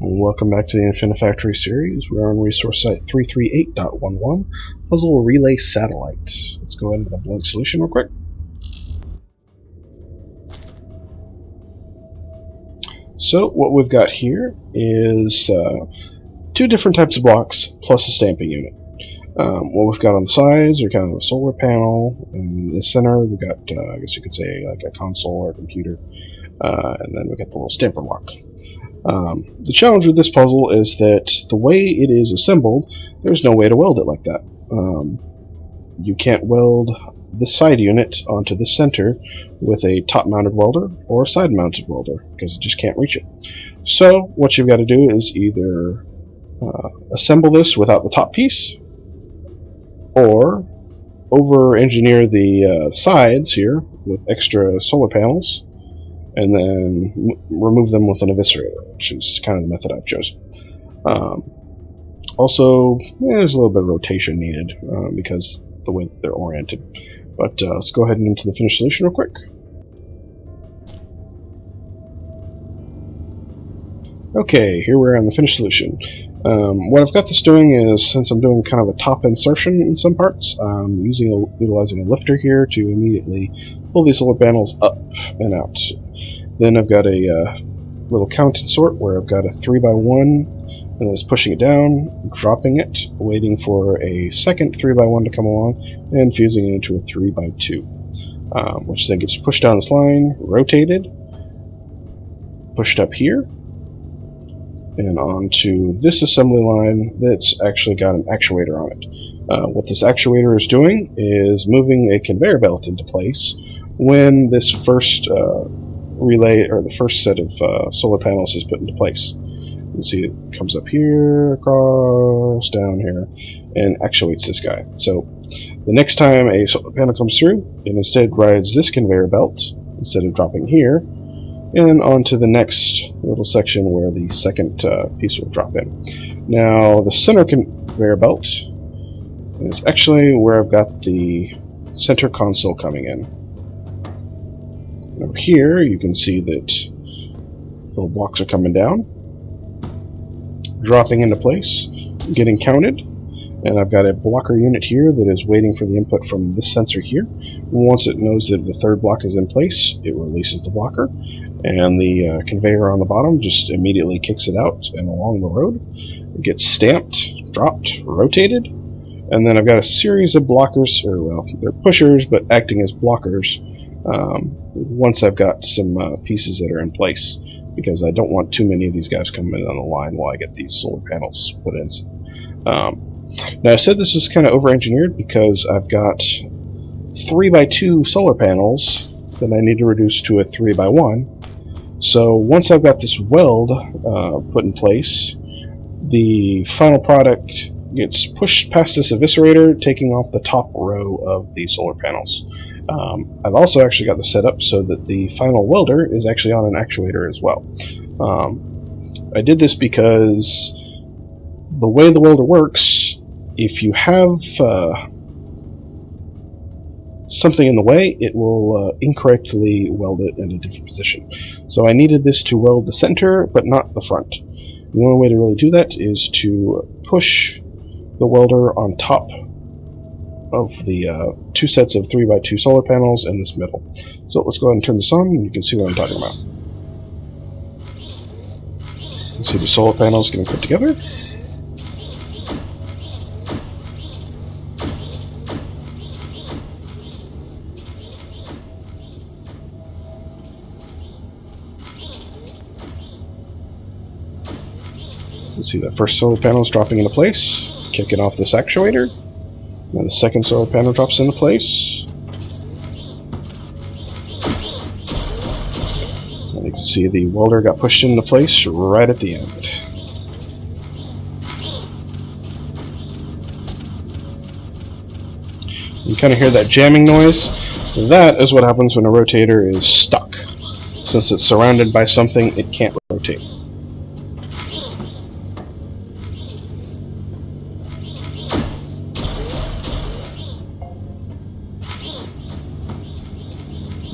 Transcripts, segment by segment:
Welcome back to the Infinifactory series. We're on resource site 338.11, Puzzle Relay Satellite. Let's go into the blank solution real quick. So what we've got here is two different types of blocks plus a stamping unit. What we've got on the sides are kind of a solar panel, and in the center we've got, I guess you could say, like a console or a computer, and then we've got the little stamper block. The challenge with this puzzle is that the way it is assembled, there's no way to weld it like that. You can't weld this side unit onto the center with a top-mounted welder or a side-mounted welder, because it just can't reach it. So what you've got to do is either assemble this without the top piece, or over-engineer the sides here with extra solar panels, and then remove them with an eviscerator, which is kind of the method I've chosen. Also, there's a little bit of rotation needed because the way that they're oriented. But let's go ahead and into the finished solution real quick. Okay, here we're on the finished solution. What I've got this doing is, since I'm doing kind of a top insertion in some parts, I'm utilizing a lifter here to immediately pull these solar panels up and out. Then I've got a little count and sort where I've got a 3x1, and then it's pushing it down, dropping it, waiting for a second 3x1 to come along, and fusing it into a 3x2, which then gets pushed down this line, rotated, pushed up here, and onto this assembly line that's actually got an actuator on it. What this actuator is doing is moving a conveyor belt into place when this first relay, or the first set of solar panels, is put into place. You can see it comes up here, across, down here, and actuates this guy. So the next time a solar panel comes through, it instead rides this conveyor belt instead of dropping here, and onto the next little section where the second piece will drop in. Now the center conveyor belt is actually where I've got the center console coming in. Over here you can see that little blocks are coming down, dropping into place, getting counted, and I've got a blocker unit here that is waiting for the input from this sensor here. Once it knows that the third block is in place, it releases the blocker, and the conveyor on the bottom just immediately kicks it out and along the road. It gets stamped, dropped, rotated, and then I've got a series of blockers, or well, they're pushers but acting as blockers once I've got some pieces that are in place, because I don't want too many of these guys coming in on the line while I get these solar panels put in. Now I said this is kind of over-engineered because I've got 3x2 solar panels that I need to reduce to a 3x1. So once I've got this weld put in place, the final product gets pushed past this eviscerator, taking off the top row of the solar panels. I've also actually got this set up so that the final welder is actually on an actuator as well. I did this because the way the welder works, if you have something in the way, it will incorrectly weld it in a different position. So I needed this to weld the center, but not the front. The only way to really do that is to push the welder on top of the two sets of 3x2 solar panels in this middle. So let's go ahead and turn this on, and you can see what I'm talking about. You can see the solar panels getting put together. You can see the first solar panel is dropping into place, kicking off this actuator. Now the second solar panel drops into place. And you can see the welder got pushed into place right at the end. You kind of hear that jamming noise. That is what happens when a rotator is stuck. Since it's surrounded by something, it can't rotate.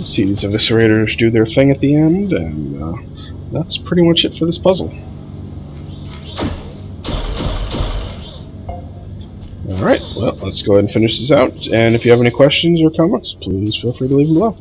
See these eviscerators do their thing at the end, and that's pretty much it for this puzzle. Alright, well, let's go ahead and finish this out, and if you have any questions or comments, please feel free to leave them below.